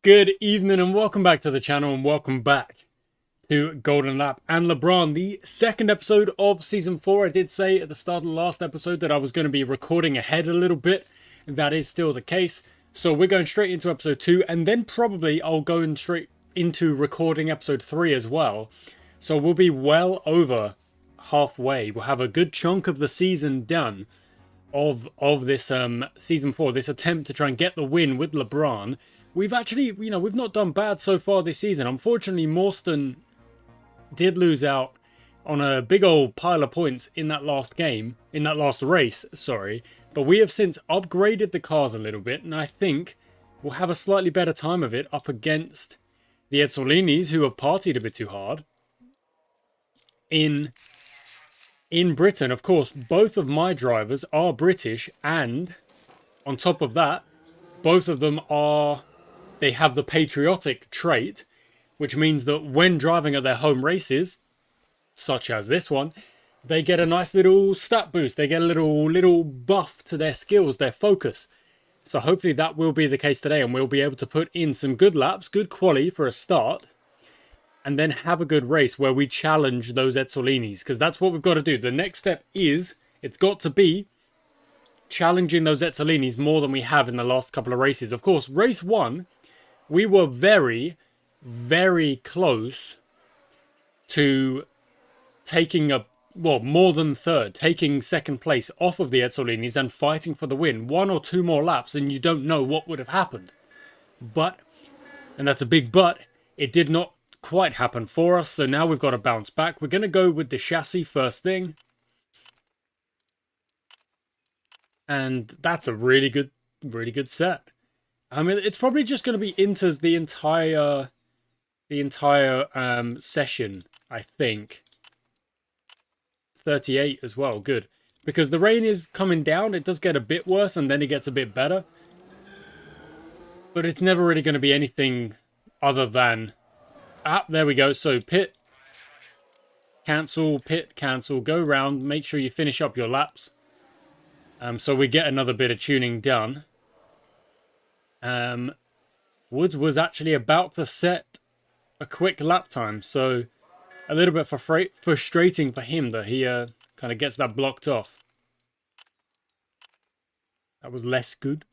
Good evening and welcome back to the channel and welcome back to Golden Lap and LaBrahn, the second episode of Season 4. I did say at the start of the last episode that I was going to be recording ahead a little bit, and that is still the case. So we're going straight into episode 2, and then probably I'll go straight into recording episode 3 as well. So we'll be well over halfway. We'll have a good chunk of the season done of this Season 4, this attempt to try and get the win with LaBrahn. We've actually, we've not done bad so far this season. Unfortunately, Morstan did lose out on a big old pile of points in that last race, sorry. But we have since upgraded the cars a little bit, and I think we'll have a slightly better time of it up against the Edsolinis, who have partied a bit too hard. In Britain, of course, both of my drivers are British, and on top of that, both of them they have the patriotic trait, which means that when driving at their home races, such as this one, they get a nice little stat boost. They get a little buff to their skills, their focus. So hopefully that will be the case today, and we'll be able to put in some good laps, good quali for a start, and then have a good race where we challenge those Edsolinis, because that's what we've got to do. The next step is, it's got to be challenging those Edsolinis more than we have in the last couple of races. Of course, race 1, we were very, very close to taking more than third, taking second place off of the Edsolinis and fighting for the win. 1 or 2 more laps and you don't know what would have happened. But, and that's a big but, it did not quite happen for us. So now we've got to bounce back. We're going to go with the chassis first thing. And that's a really good set. I mean, it's probably just going to be Inters the entire session, I think. 38 as well, good. Because the rain is coming down, it does get a bit worse and then it gets a bit better. But it's never really going to be anything other than... there we go. So pit, cancel, go round, make sure you finish up your laps. So we get another bit of tuning done. Woods was actually about to set a quick lap time, so a little bit frustrating for him that he kind of gets that blocked off. That was less good.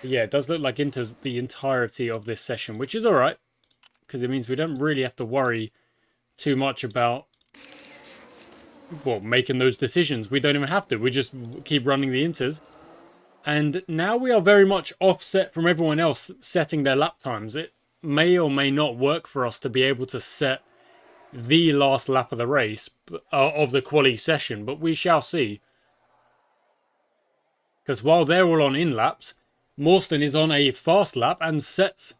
But yeah, it does look like Inter's the entirety of this session, which is alright, because it means we don't really have to worry too much about making those decisions. We don't even have to. We just keep running the Inters. And now we are very much offset from everyone else setting their lap times. It may or may not work for us to be able to set the last lap of the race, of the quali session, but we shall see. Because while they're all on in-laps, Morstan is on a fast lap and sets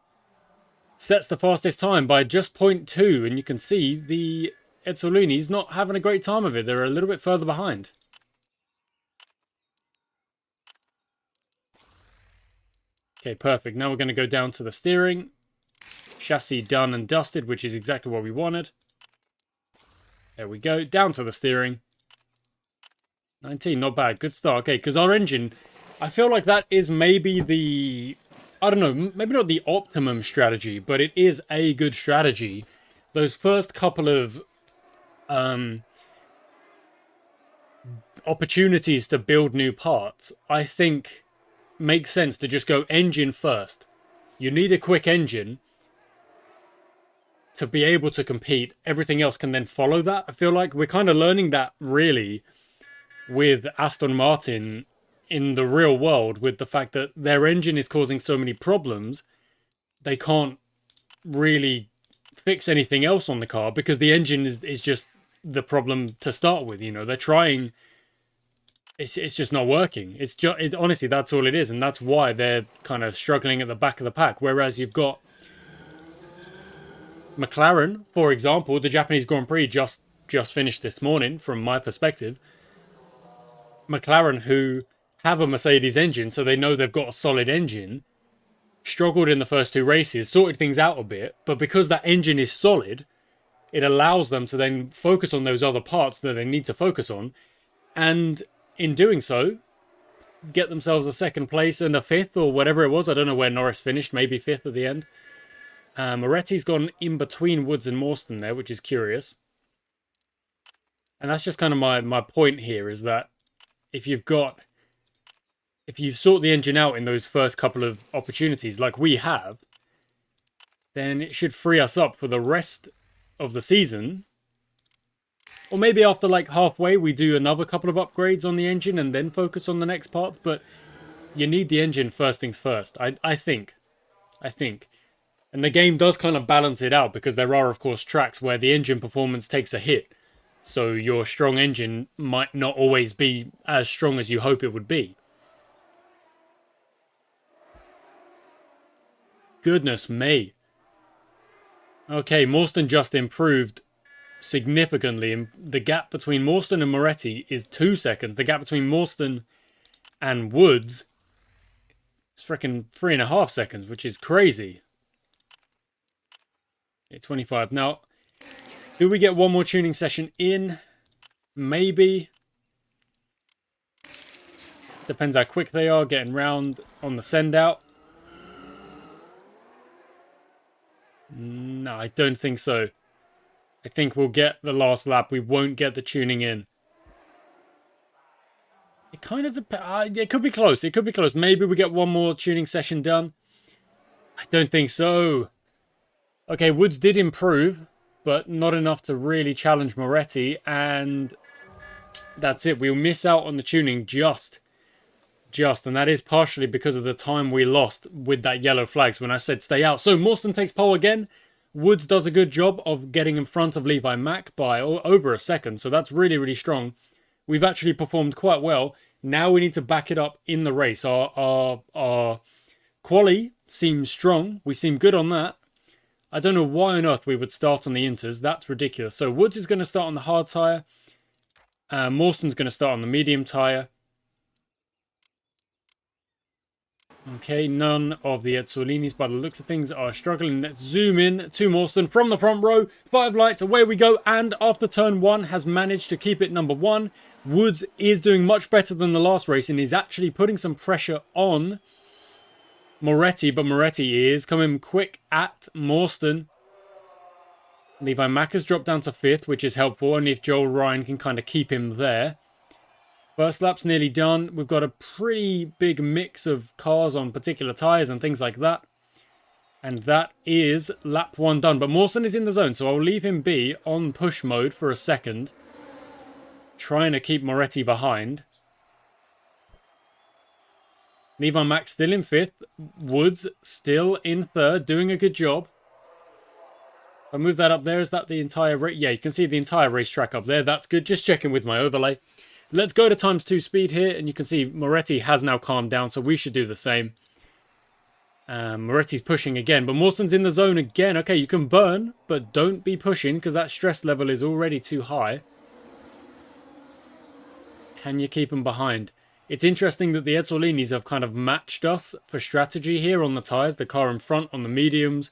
the fastest time by just 0.2, and you can see the Edsolinis not having a great time of it. They're a little bit further behind. Okay, perfect. Now we're going to go down to the steering. Chassis done and dusted, which is exactly what we wanted. There we go. Down to the steering. 19, not bad. Good start. Okay, because our engine, I feel like that is maybe the... I don't know, maybe not the optimum strategy, but it is a good strategy. Those first couple of opportunities to build new parts, I think makes sense to just go engine first. You need a quick engine to be able to compete. Everything else can then follow that. I feel like we're kind of learning that really with Aston Martin in the real world, with the fact that their engine is causing so many problems. They can't really fix anything else on the car because the engine is just the problem to start with. They're trying... It's just not working. Honestly, that's all it is, and that's why they're kind of struggling at the back of the pack. Whereas you've got McLaren, for example, the Japanese Grand Prix just finished this morning. From my perspective, McLaren, who have a Mercedes engine, so they know they've got a solid engine, struggled in the first 2 races, sorted things out a bit, but because that engine is solid, it allows them to then focus on those other parts that they need to focus on, and in doing so, get themselves a second place and a fifth or whatever it was. I don't know where Norris finished, maybe fifth at the end. Moretti's gone in between Woods and Mawston there, which is curious. And that's just kind of my point here, is that if you've sort the engine out in those first couple of opportunities, like we have, then it should free us up for the rest of the season. Or maybe after like halfway, we do another couple of upgrades on the engine and then focus on the next part. But you need the engine first things first, I think. And the game does kind of balance it out, because there are, of course, tracks where the engine performance takes a hit. So your strong engine might not always be as strong as you hope it would be. Goodness me. Okay, Mawston just improved significantly. And the gap between Mawston and Moretti is 2 seconds. The gap between Mawston and Woods is freaking 3.5 seconds, which is crazy. 25. Now, do we get one more tuning session in? Maybe. Depends how quick they are getting round on the send out. No, I don't think so. I think we'll get the last lap. We won't get the tuning in. It kind of depends. It could be close. It could be close. Maybe we get one more tuning session done. I don't think so. Okay, Woods did improve, but not enough to really challenge Moretti, and that's it. We'll miss out on the tuning just, and that is partially because of the time we lost with that yellow flags when I said stay out. So Mawston takes pole again. Woods does a good job of getting in front of Levi Mack by over a second, so that's really, really strong. We've actually performed quite well. Now we need to back it up in the race. Our quali seems strong. We seem good on that. I don't know why on earth we would start on the inters. That's ridiculous. So Woods is going to start on the hard tyre. Mawston's going to start on the medium tyre. Okay, none of the Edsolinis, by the looks of things, are struggling. Let's zoom in to Mawston from the front row. 5 lights, away we go. And after turn 1, has managed to keep it number 1. Woods is doing much better than the last race, and he's actually putting some pressure on Moretti, but Moretti is coming quick at Mawston. Levi Mack has dropped down to 5th, which is helpful, only if Joel Ryan can kind of keep him there. First lap's nearly done. We've got a pretty big mix of cars on particular tyres and things like that. And that is lap 1 done. But Mawston is in the zone, so I'll leave him be on push mode for a second, trying to keep Moretti behind. Levi Mack still in 5th. Woods still in 3rd, doing a good job. If I move that up there, is that the entire race? Yeah, you can see the entire racetrack up there. That's good. Just checking with my overlay. Let's go to ×2 speed here, and you can see Moretti has now calmed down, so we should do the same. Moretti's pushing again, but Mawston's in the zone again. Okay, you can burn, but don't be pushing, because that stress level is already too high. Can you keep him behind? It's interesting that the Edsolinis have kind of matched us for strategy here on the tyres. The car in front on the mediums,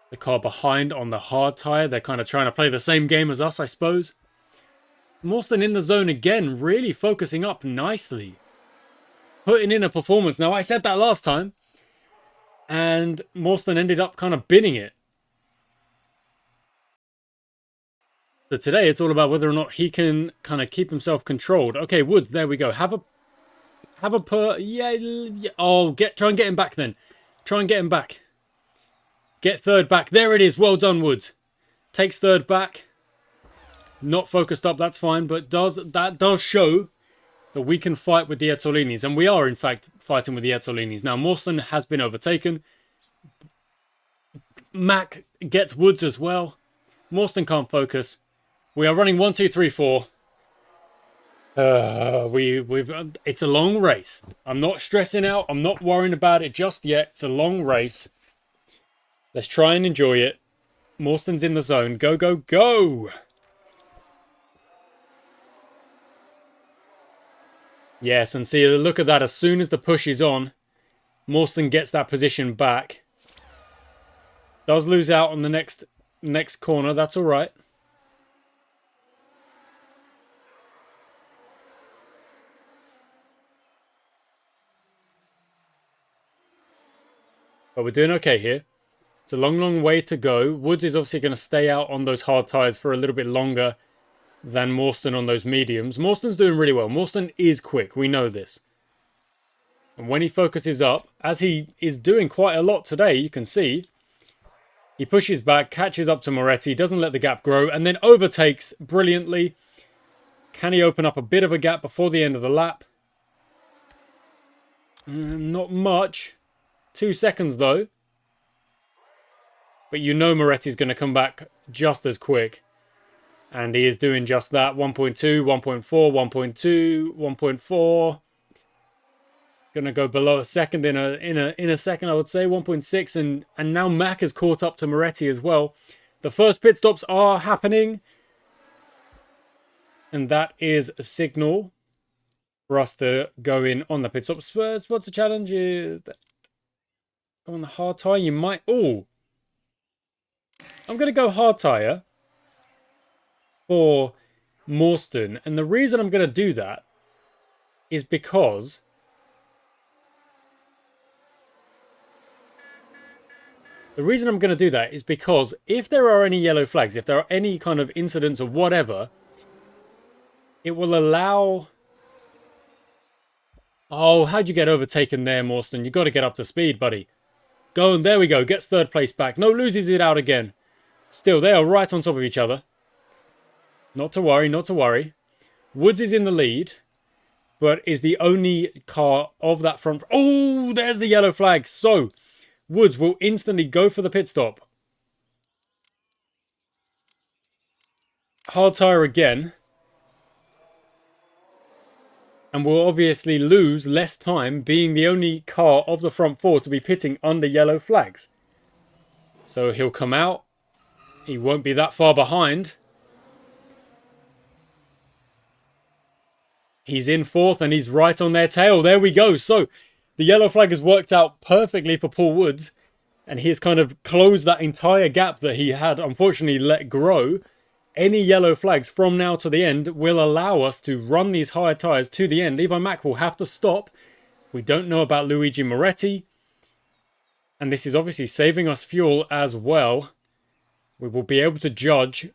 the car behind on the hard tyre. They're kind of trying to play the same game as us, I suppose. Mawston in the zone again, really focusing up nicely. Putting in a performance. Now, I said that last time, and Mawston ended up kind of binning it. So today, it's all about whether or not he can kind of keep himself controlled. Okay, Woods, there we go. Yeah. Oh, try and get him back then. Try and get him back. Get 3rd back. There it is. Well done, Woods. Takes 3rd back. Not focused up, that's fine, but that does show that we can fight with the Edsolinis, and we are, in fact, fighting with the Edsolinis. Now, Mawston has been overtaken. Mack gets Woods as well. Mawston can't focus. We are running 1, 2, 3, 4. It's a long race. I'm not stressing out. I'm not worrying about it just yet. It's a long race. Let's try and enjoy it. Mawston's in the zone. Go, go, go! Yes, and see, look at that. As soon as the push is on, Mawston gets that position back. Does lose out on the next corner. That's all right. But we're doing okay here. It's a long, long way to go. Woods is obviously going to stay out on those hard tyres for a little bit longer than Mawston on those mediums. Mawston's doing really well. Mawston is quick. We know this. And when he focuses up, as he is doing quite a lot today, you can see, he pushes back, catches up to Moretti, doesn't let the gap grow, and then overtakes brilliantly. Can he open up a bit of a gap before the end of the lap? Not much. 2 seconds, though. But you know Moretti's going to come back just as quick. And he is doing just that. 1.2, 1.4, 1.2, 1.4. Gonna go below a second in a second, I would say. 1.6, and now Mack has caught up to Moretti as well. The first pit stops are happening. And that is a signal for us to go in on the pit stop. Sponsor challenge is that go on the hard tyre. You might. Oh, I'm gonna go hard tyre for Mawston, and the reason I'm gonna do that is because if there are any yellow flags, if there are any kind of incidents or whatever, it will allow... Oh, how'd you get overtaken there, Mawston? You got to get up to speed, buddy. Go, and there we go. Gets third place back. No, loses it out again. Still, they are right on top of each other. Not to worry, not to worry. Woods is in the lead, but is the only car of that front... Oh, there's the yellow flag. So... Woods will instantly go for the pit stop. Hard tyre again. And will obviously lose less time being the only car of the front four to be pitting under yellow flags. So he'll come out. He won't be that far behind. He's in fourth and he's right on their tail. There we go. So the yellow flag has worked out perfectly for Paul Woods. And he has kind of closed that entire gap that he had unfortunately let grow. Any yellow flags from now to the end will allow us to run these higher tyres to the end. Levi Mack will have to stop. We don't know about Luigi Moretti. And this is obviously saving us fuel as well. We will be able to judge.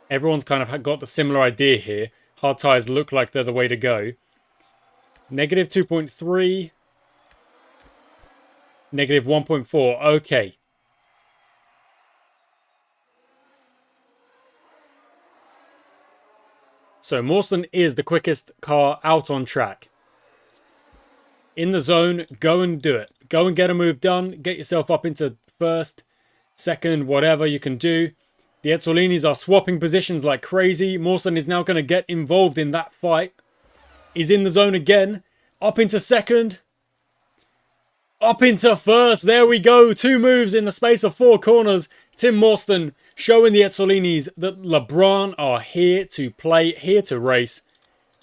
Everyone's kind of got the similar idea here. Hard tyres look like they're the way to go. Negative 2.3. Negative 1.4. Okay. So Mawston is the quickest car out on track. In the zone, go and do it. Go and get a move done. Get yourself up into first, second, whatever you can do. The Ezzolinis are swapping positions like crazy. Mawston is now going to get involved in that fight. He's in the zone again. Up into second. Up into first. There we go. 2 moves in the space of 4 corners. Tim Mawston showing the Ezzolinis that LaBrahn are here to play, here to race.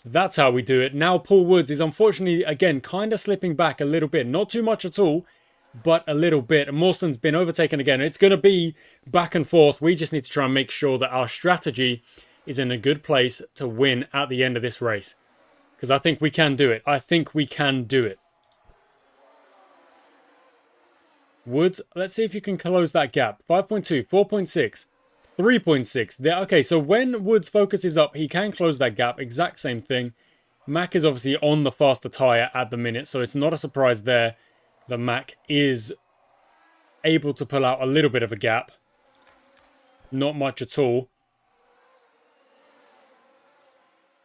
That's how we do it. Now Paul Woods is unfortunately, again, kind of slipping back a little bit. Not too much at all, but a little bit. And Mawston's been overtaken again. It's going to be back and forth. We just need to try and make sure that our strategy is in a good place to win at the end of this race. Because I think we can do it. I think we can do it. Woods, let's see if you can close that gap. 5.2, 4.6, 3.6. There. Okay, so when Woods focuses up, he can close that gap. Exact same thing. Mack is obviously on the faster tyre at the minute, so it's not a surprise there that Mack is able to pull out a little bit of a gap. Not much at all.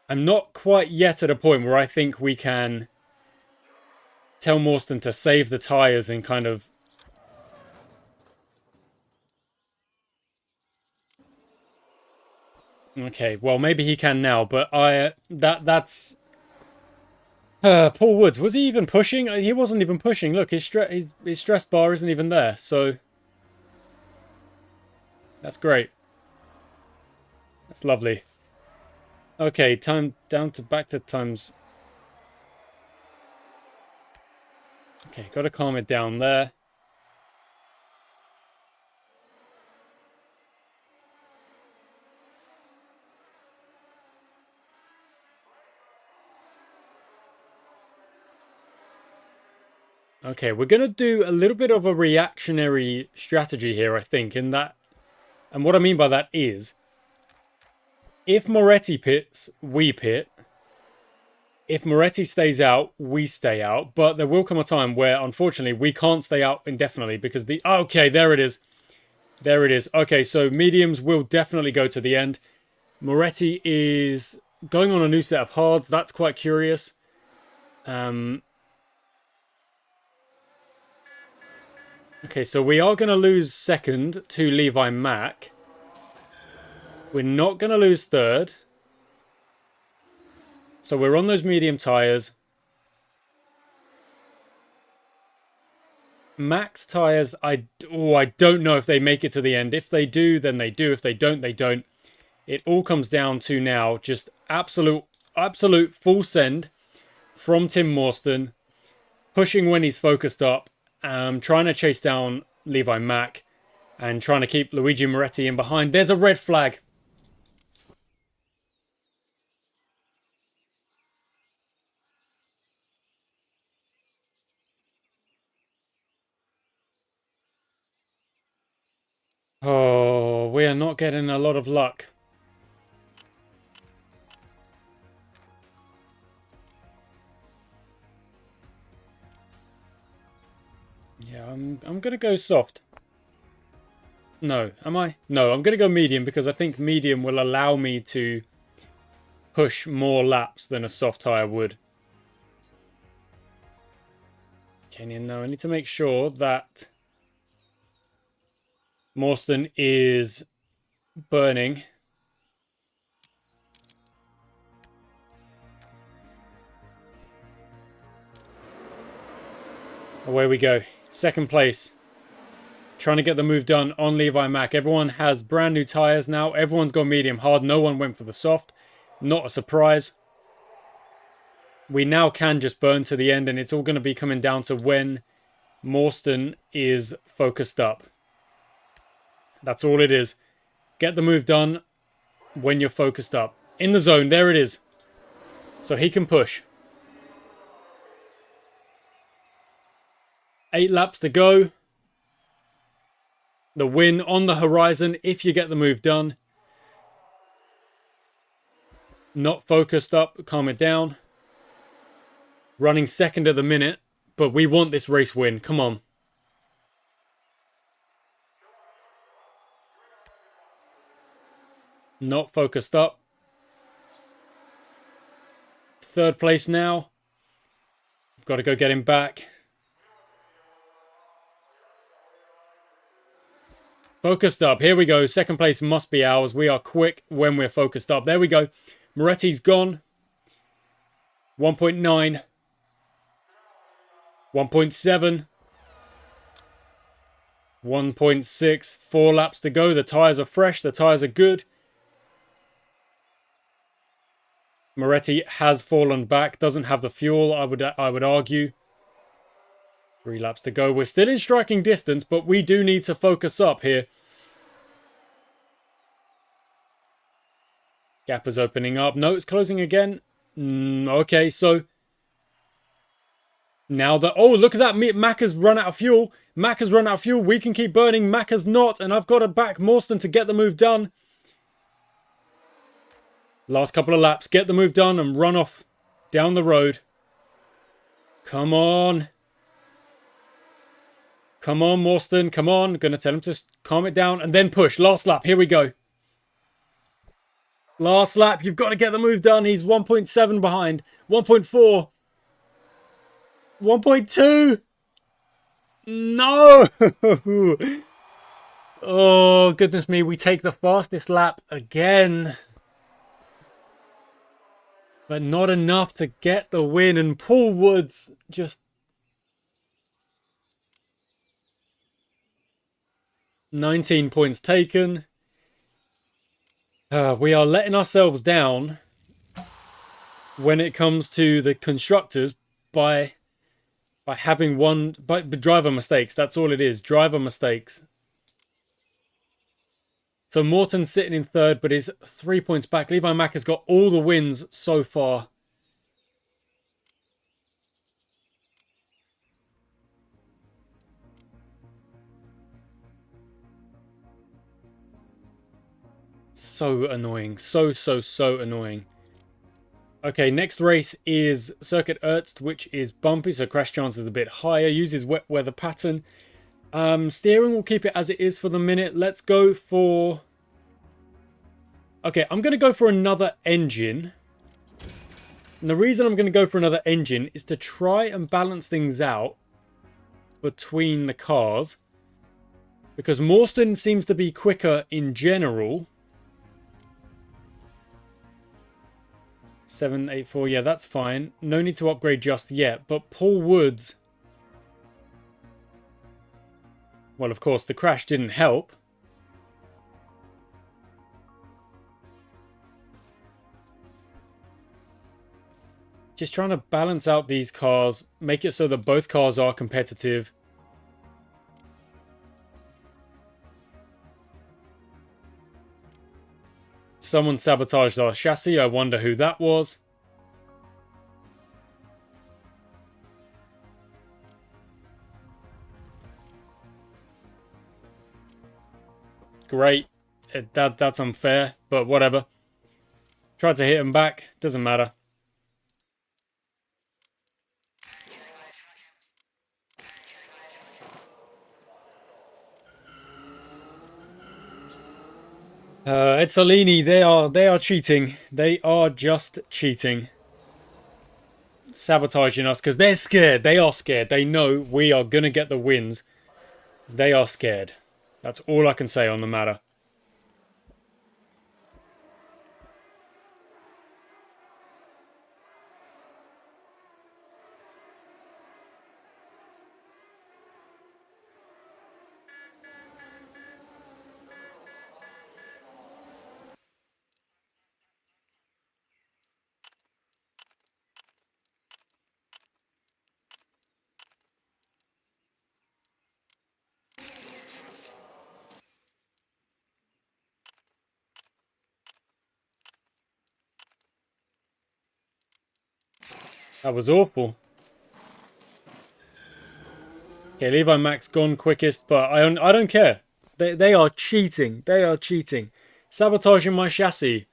I'm not quite yet at a point where I think we can tell Mawston to save the tyres and kind of... Okay, well, maybe he can now, but that's... Paul Woods, was he even pushing? He wasn't even pushing. Look, his stress bar isn't even there, so... That's great. That's lovely. Okay, time down to back to times... Okay, got to calm it down there. Okay, we're going to do a little bit of a reactionary strategy here, I think, in that. And what I mean by that is, if Moretti pits, we pit. If Moretti stays out, we stay out. But there will come a time where, unfortunately, we can't stay out indefinitely because the... Okay, there it is. There it is. Okay, so mediums will definitely go to the end. Moretti is going on a new set of hards. That's quite curious. Okay, so we are going to lose second to Levi Mack. We're not going to lose third. So we're on those medium tyres. Max tyres, I don't know if they make it to the end. If they do, then they do. If they don't, they don't. It all comes down to now just absolute full send from Tim Morstan, pushing when he's focused up, trying to chase down Levi Mack, and trying to keep Luigi Moretti in behind. There's a red flag. Oh, we are not getting a lot of luck. Yeah, I'm gonna go soft. No, am I? No, I'm gonna go medium because I think medium will allow me to push more laps than a soft tyre would. Okay, now I need to make sure that Morstan is burning. Away we go. Second place. Trying to get the move done on Levi Mack. Everyone has brand new tyres now. Everyone's gone medium hard. No one went for the soft. Not a surprise. We now can just burn to the end, and it's all going to be coming down to when Morstan is focused up. That's all it is. Get the move done when you're focused up. In the zone, there it is. So he can push. 8 laps to go. The win on the horizon if you get the move done. Not focused up, calm it down. Running second at the minute, but we want this race win. Come on. Not focused up. Third place now. Got to go get him back. Focused up. Here we go. Second place must be ours. We are quick when we're focused up. There we go. Moretti's gone. 1.9. 1.7. 1.6. 4 laps to go. The tyres are fresh. The tyres are good. Moretti has fallen back. Doesn't have the fuel, I would argue. 3 laps to go. We're still in striking distance, but we do need to focus up here. Gap is opening up. No, it's closing again. Okay, so... Now that... Oh, look at that. Mack has run out of fuel. Mack has run out of fuel. We can keep burning. Mack has not. And I've got to back Morstan to get the move done. Last couple of laps. Get the move done and run off down the road. Come on. Come on, Morstan. Come on. Gonna tell him to calm it down and then push. Last lap. Here we go. Last lap. You've got to get the move done. He's 1.7 behind. 1.4. 1.2. No. Oh, goodness me. We take the fastest lap again. But not enough to get the win. And Paul Woods just... 19 points taken. We are letting ourselves down when it comes to the constructors by having by driver mistakes. That's all it is. Driver mistakes. So Morton's sitting in third, but is 3 points back. Levi Mack has got all the wins so far. So annoying. So annoying. Okay, next race is Circuit Erzt, which is bumpy, so crash chance is a bit higher. Uses wet weather pattern. Steering will keep it as it is for the minute. Let's go for... Okay, I'm going to go for another engine. And the reason I'm going to go for another engine is to try and balance things out between the cars. Because Morstan seems to be quicker in general. 784, yeah, that's fine. No need to upgrade just yet. But Paul Woods... Well, of course, the crash didn't help. Just trying to balance out these cars. Make it so that both cars are competitive. Someone sabotaged our chassis. I wonder who that was. Great. That's unfair, but whatever. Tried to hit him back. Doesn't matter. Etzalini, they are cheating. They are just cheating. Sabotaging us because they're scared. They are scared. They know we are going to get the wins. They are scared. That's all I can say on the matter. That was awful. Okay, Levi Max gone quickest, but I don't care. They are cheating. They are cheating. Sabotaging my chassis.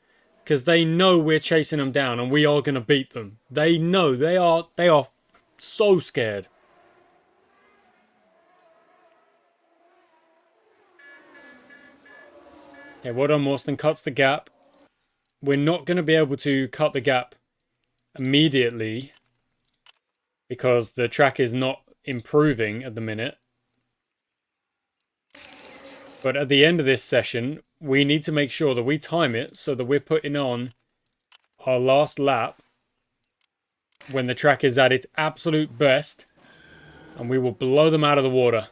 Because they know we're chasing them down and we are going to beat them. They know. They are so scared. Okay, well done, Morstan. Cuts the gap. We're not going to be able to cut the gap immediately. Because the track is not improving at the minute. But at the end of this session, we need to make sure that we time it so that we're putting on our last lap when the track is at its absolute best, and we will blow them out of the water.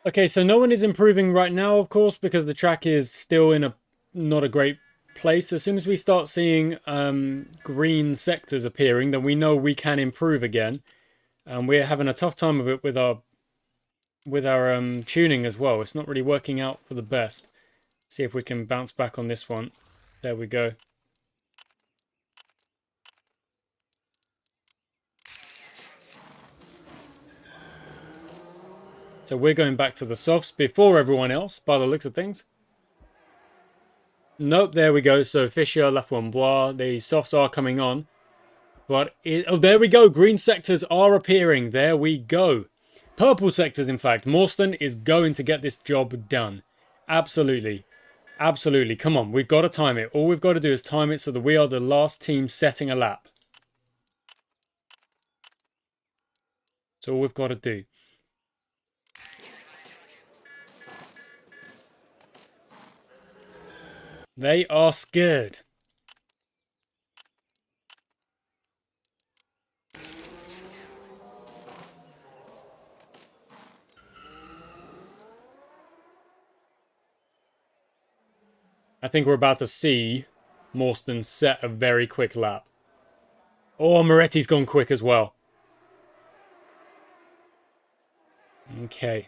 Okay, so no one is improving right now, of course, because the track is still in not a great place. As soon as we start seeing green sectors appearing, then we know we can improve again. And we're having a tough time of it with our tuning as well. It's not really working out for the best. See if we can bounce back on this one. There we go. So we're going back to the softs before everyone else, by the looks of things. Nope, there we go. So Fischer, Laframboise, the softs are coming on. But, oh, there we go. Green sectors are appearing. There we go. Purple sectors, in fact. Morstan is going to get this job done. Absolutely. Absolutely. Come on, we've got to time it. All we've got to do is time it so that we are the last team setting a lap. That's all we've got to do. They are scared. I think we're about to see Morstan set a very quick lap. Oh, Moretti's gone quick as well. Okay.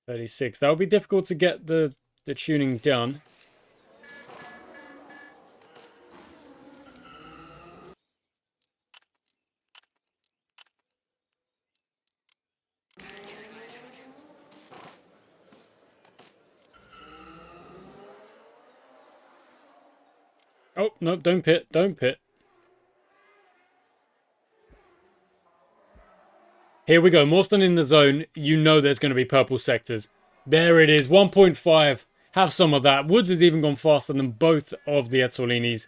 .36. That would be difficult to get the tuning done. Oh, no, don't pit. Don't pit. Here we go. Morstan in the zone. You know there's going to be purple sectors. There it is. 1.5. Have some of that. Woods has even gone faster than both of the Ezzolinis.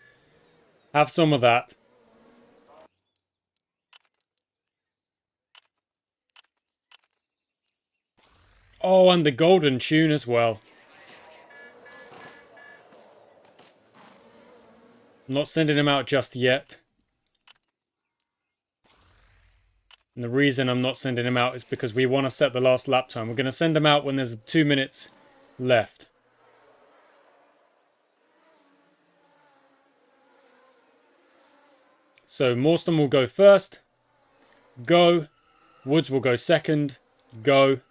Have some of that. Oh, and the golden tune as well. I'm not sending him out just yet. And the reason I'm not sending him out is because we want to set the last lap time. We're going to send him out when there's 2 minutes left. So Morstan will go first. Go. Woods will go second. Go.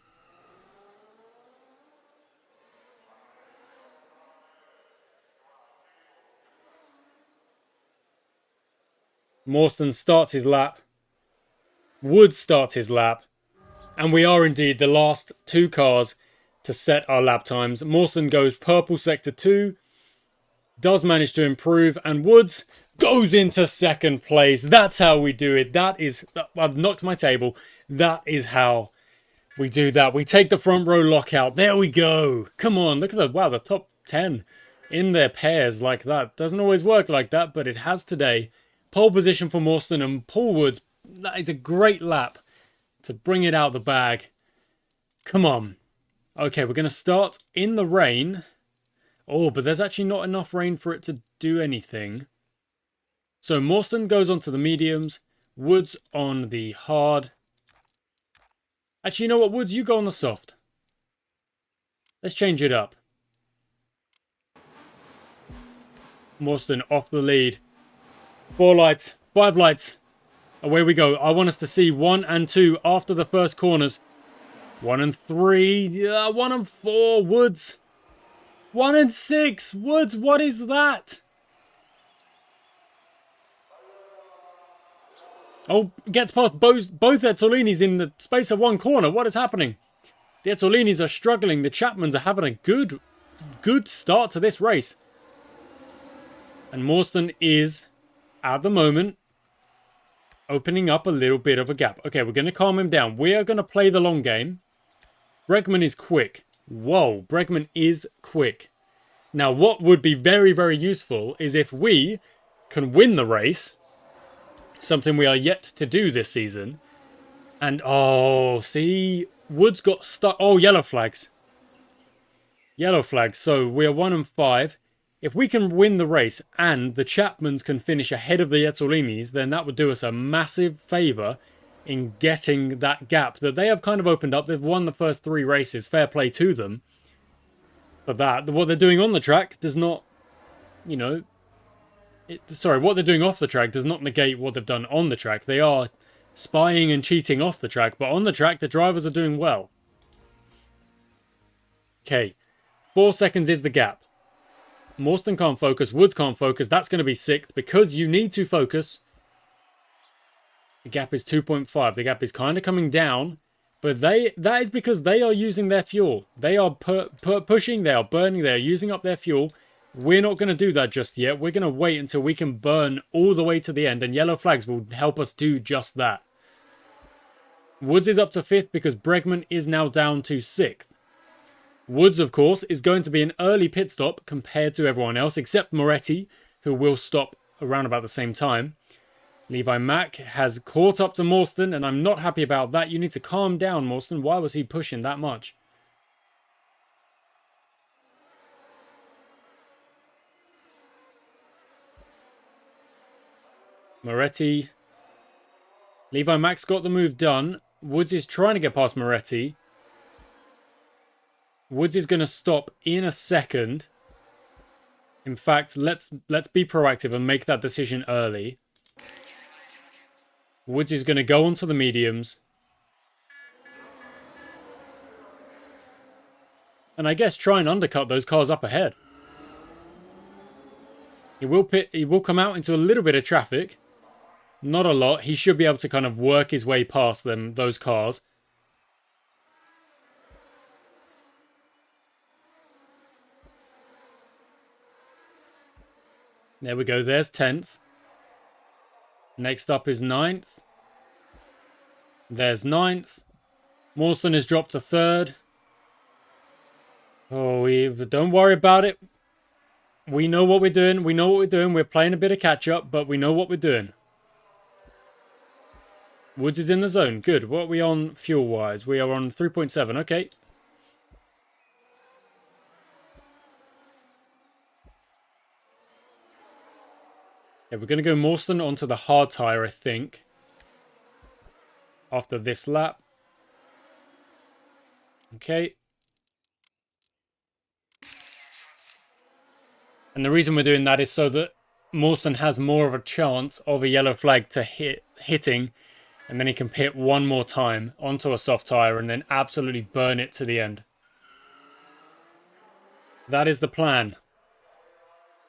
Morstan starts his lap. Woods starts his lap. And we are indeed the last 2 cars to set our lap times. Morstan goes purple sector 2. Does manage to improve. And Woods goes into second place. That's how we do it. That is... I've knocked my table. That is how we do that. We take the front row lockout. There we go. Come on. Look at the... Wow, the top 10 in their pairs like that. Doesn't always work like that, but it has today. Pole position for Morstan and Paul Woods. That is a great lap to bring it out the bag. Come on. Okay, we're going to start in the rain. Oh, but there's actually not enough rain for it to do anything. So Morstan goes onto the mediums. Woods on the hard. Actually, you know what, Woods? You go on the soft. Let's change it up. Morstan off the lead. 4 lights, 5 lights. Away we go. I want us to see 1 and 2 after the first corners. 1 and 3. 1 and 4. Woods. 1 and 6. Woods, what is that? Oh, gets past both Ezzolinis in the space of 1 corner. What is happening? The Ezzolinis are struggling. The Chapmans are having a good start to this race. And Morstan is, at the moment, opening up a little bit of a gap. Okay, we're going to calm him down. We are going to play the long game. Bregman is quick. Whoa, Bregman is quick. Now, what would be very, very useful is if we can win the race. Something we are yet to do this season. And, oh, see, Woods got stuck. Oh, yellow flags. Yellow flags. So we are 1 and 5. If we can win the race and the Chapmans can finish ahead of the Ezzolinis, then that would do us a massive favour in getting that gap that they have kind of opened up. They've won the first 3 races. Fair play to them. But that, what they're doing on the track does not, you know... what they're doing off the track does not negate what they've done on the track. They are spying and cheating off the track, but on the track, the drivers are doing well. Okay, 4 seconds is the gap. Morstan can't focus, Woods can't focus. That's going to be 6th because you need to focus. The gap is 2.5. The gap is kind of coming down, but that is because they are using their fuel. They are pushing, they are burning, they are using up their fuel. We're not going to do that just yet. We're going to wait until we can burn all the way to the end, and yellow flags will help us do just that. Woods is up to 5th because Bregman is now down to 6th. Woods, of course, is going to be an early pit stop compared to everyone else, except Moretti, who will stop around about the same time. Levi Mack has caught up to Morstan, and I'm not happy about that. You need to calm down, Morstan. Why was he pushing that much? Moretti. Levi Mack's got the move done. Woods is trying to get past Moretti. Woods is going to stop in a second. In fact, let's be proactive and make that decision early. Woods is going to go onto the mediums. And I guess try and undercut those cars up ahead. He will come out into a little bit of traffic. Not a lot. He should be able to kind of work his way past those cars. There we go. There's 10th. Next up is 9th. There's 9th. Morstan has dropped to 3rd. Oh, don't worry about it. We know what we're doing. We know what we're doing. We're playing a bit of catch-up, but we know what we're doing. Woods is in the zone. Good. What are we on fuel-wise? We are on 3.7. Okay. Yeah, we're going to go Morstan onto the hard tyre, I think. After this lap. Okay. And the reason we're doing that is so that Morstan has more of a chance of a yellow flag to hitting. And then he can pit one more time onto a soft tyre and then absolutely burn it to the end. That is the plan.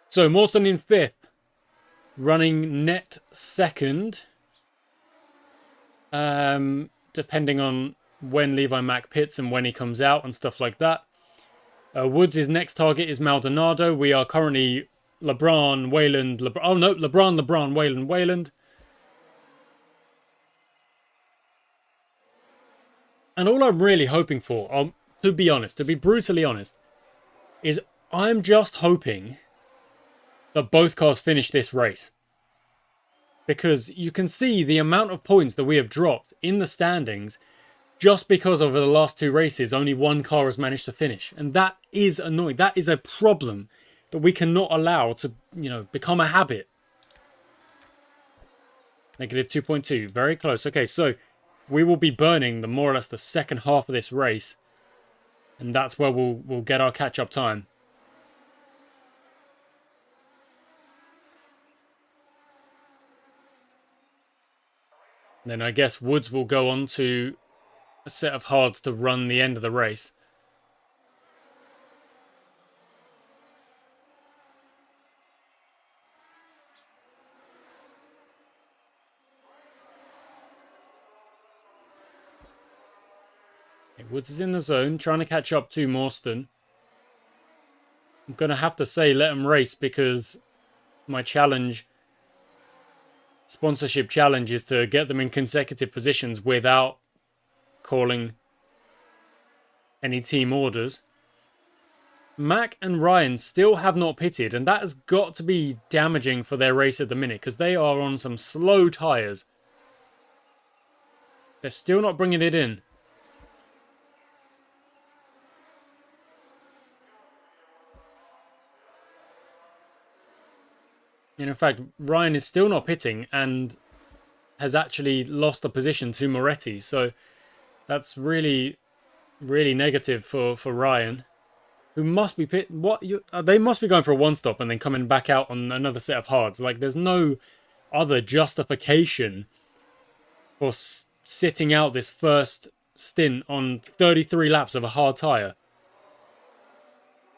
So Morstan in 5th. Running net 2nd. Depending on when Levi Mack pits and when he comes out and stuff like that. Woods' next target is Maldonado. We are currently LaBrahn, Wayland, LaBrahn, Wayland. And all I'm really hoping for, to be honest, to be brutally honest, is I'm just hoping that both cars finish this race. Because you can see the amount of points that we have dropped in the standings just because over the last 2 races, only one car has managed to finish. And that is annoying. That is a problem that we cannot allow to, become a habit. Negative 2.2. Very close. Okay, so we will be burning more or less the second half of this race. And that's where we'll get our catch-up time. Then I guess Woods will go on to a set of hards to run the end of the race. Okay, Woods is in the zone, trying to catch up to Morstan. I'm going to have to say let him race because my sponsorship challenge is to get them in consecutive positions without calling any team orders. Mack and Ryan still have not pitted, and that has got to be damaging for their race at the minute because they are on some slow tyres. They're still not bringing it in. And in fact, Ryan is still not pitting and has actually lost a position to Moretti. So that's really, really negative for Ryan, who must be they must be going for a one-stop and then coming back out on another set of hards. Like, there's no other justification for sitting out this first stint on 33 laps of a hard tyre.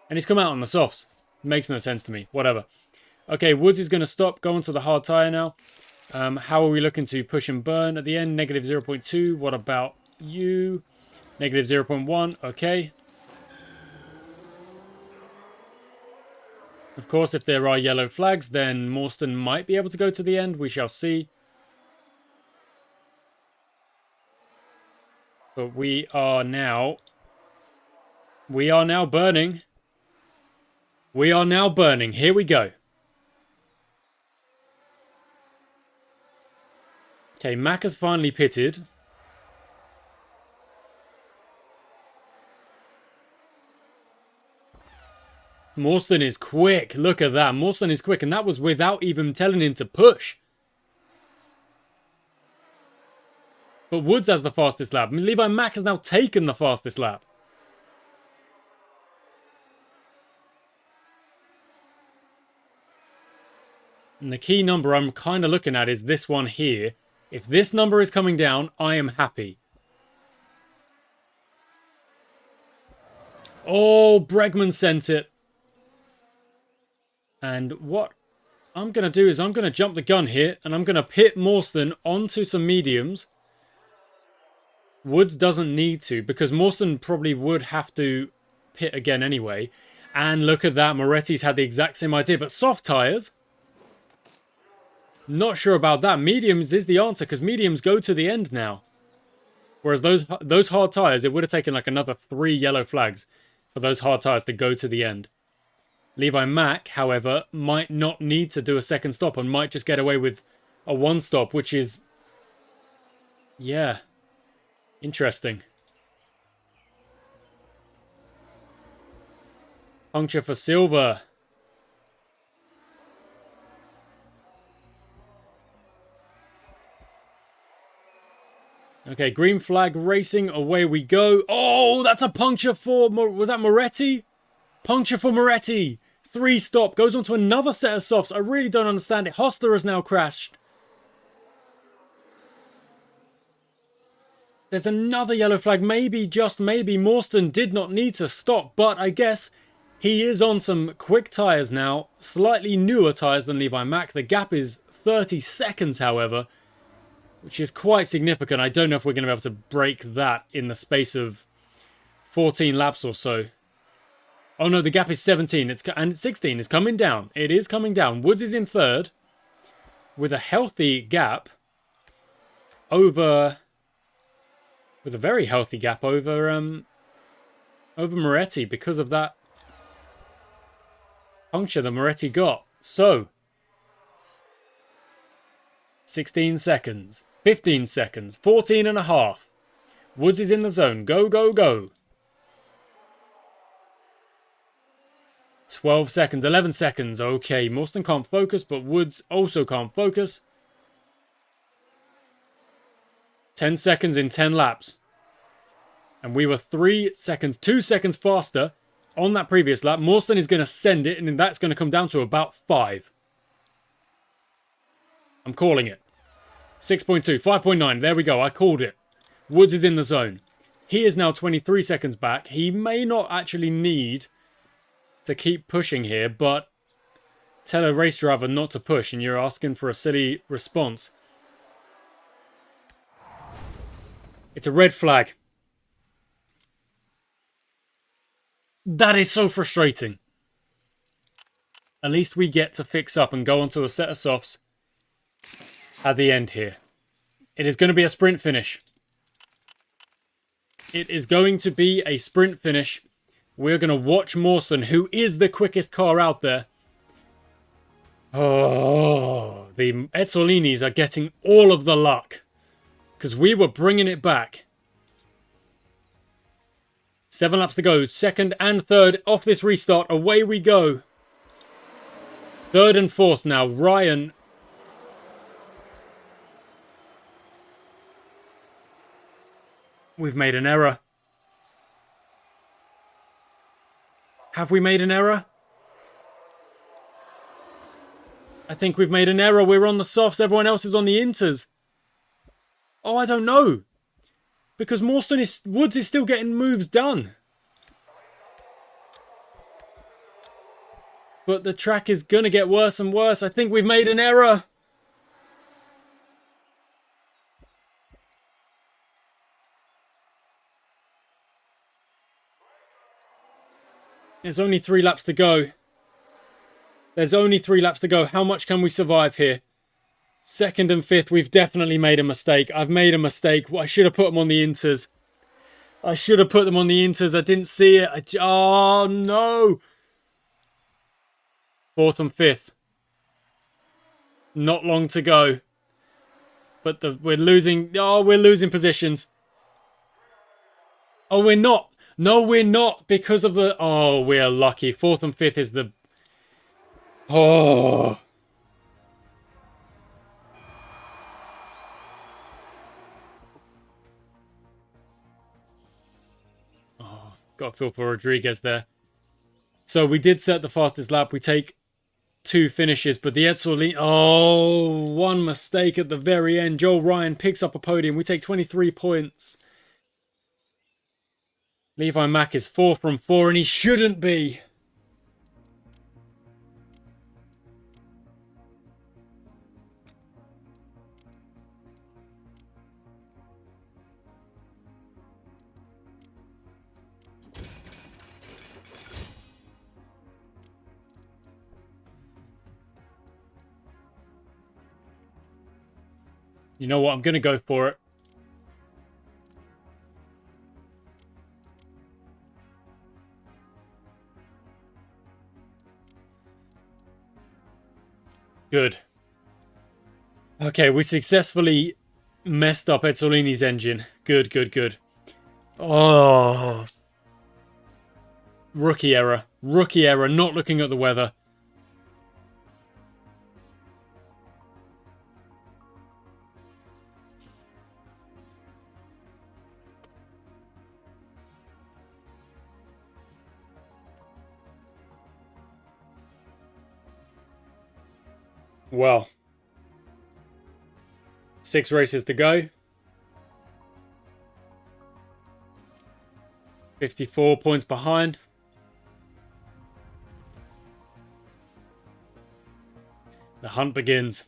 And he's come out on the softs. Makes no sense to me. Whatever. Okay, Woods is going to stop, go onto the hard tyre now. How are we looking to push and burn at the end? Negative 0.2. What about you? Negative 0.1. Okay. Of course, if there are yellow flags, then Morstan might be able to go to the end. We shall see. But we are now burning. We are now burning. Here we go. Okay, Mac has finally pitted. Morstan is quick. Look at that. Morstan is quick. And that was without even telling him to push. But Woods has the fastest lap. Levi Mack has now taken the fastest lap. And the key number I'm kind of looking at is this one here. If this number is coming down, I am happy. Oh, Bregman sent it. And what I'm going to do is I'm going to jump the gun here. And I'm going to pit Morstan onto some mediums. Woods doesn't need to, because Morstan probably would have to pit again anyway. And look at that. Moretti's had the exact same idea. But soft tyres? Not sure about that. Mediums is the answer, because mediums go to the end now. Whereas those hard tyres, it would have taken like another 3 yellow flags for those hard tyres to go to the end. Levi Mack, however, might not need to do a second stop and might just get away with a 1 stop, which is... yeah. Interesting. Puncture for Silver. Okay, green flag racing. Away we go. Oh, that's a puncture for... was that Moretti? Puncture for Moretti. 3 stop. Goes on to another set of softs. I really don't understand it. Hostler has now crashed. There's another yellow flag. Maybe, just maybe, Morstan did not need to stop. But I guess he is on some quick tyres now. Slightly newer tyres than Levi Mack. The gap is 30 seconds, however, which is quite significant. I don't know if we're going to be able to break that in the space of 14 laps or so. Oh no, the gap is 17 and 16. It's coming down. It is coming down. Woods is in 3rd with a healthy gap over... with a very healthy gap over Moretti because of that puncture that Moretti got. So, 16 seconds, 15 seconds, 14 and a half. Woods is in the zone. Go, go, go. 12 seconds, 11 seconds. Okay, Morstan can't focus, but Woods also can't focus. 10 seconds in 10 laps. And we were 2 seconds faster on that previous lap. Morstan is going to send it, and that's going to come down to about 5. I'm calling it. 6.2, 5.9. There we go. I called it. Woods is in the zone. He is now 23 seconds back. He may not actually need to keep pushing here, but tell a race driver not to push, and you're asking for a silly response. It's a red flag. That is so frustrating. At least we get to fix up and go onto a set of softs at the end here. It is going to be a sprint finish. It is going to be a sprint finish. We're going to watch Morstan, who is the quickest car out there. Oh, the Ezzolinis are getting all of the luck, because we were bringing it back. 7 laps to go. 2nd and 3rd off this restart. Away we go. 3rd and 4th now. Ryan. We've made an error. Have we made an error? I think we've made an error. We're on the softs. Everyone else is on the inters. Oh, I don't know. Because Woods is still getting moves done. But the track is going to get worse and worse. I think we've made an error. There's only 3 laps to go. There's only 3 laps to go. How much can we survive here? 2nd and 5th, we've definitely made a mistake. I've made a mistake. I should have put them on the inters. I should have put them on the inters. I didn't see it. Oh, no. 4th and 5th. Not long to go. But we're losing. Oh, we're losing positions. Oh, we're not. No, we're not. Because of the... Oh, we're lucky. 4th and 5th is the... Oh. Oh, got to feel for Rodriguez there. So we did set the fastest lap. We take 2 finishes, but the Edsel... Oh, one mistake at the very end. Joel Ryan picks up a podium. We take 23 points. Levi Mack is 4 from 4, and he shouldn't be. You know what? I'm going to go for it. Good. Okay, we successfully messed up Ezzolini's engine. Good, good, good. Oh. Rookie error. Rookie error, not looking at the weather. Well, 6 races to go. 54 points behind. The hunt begins.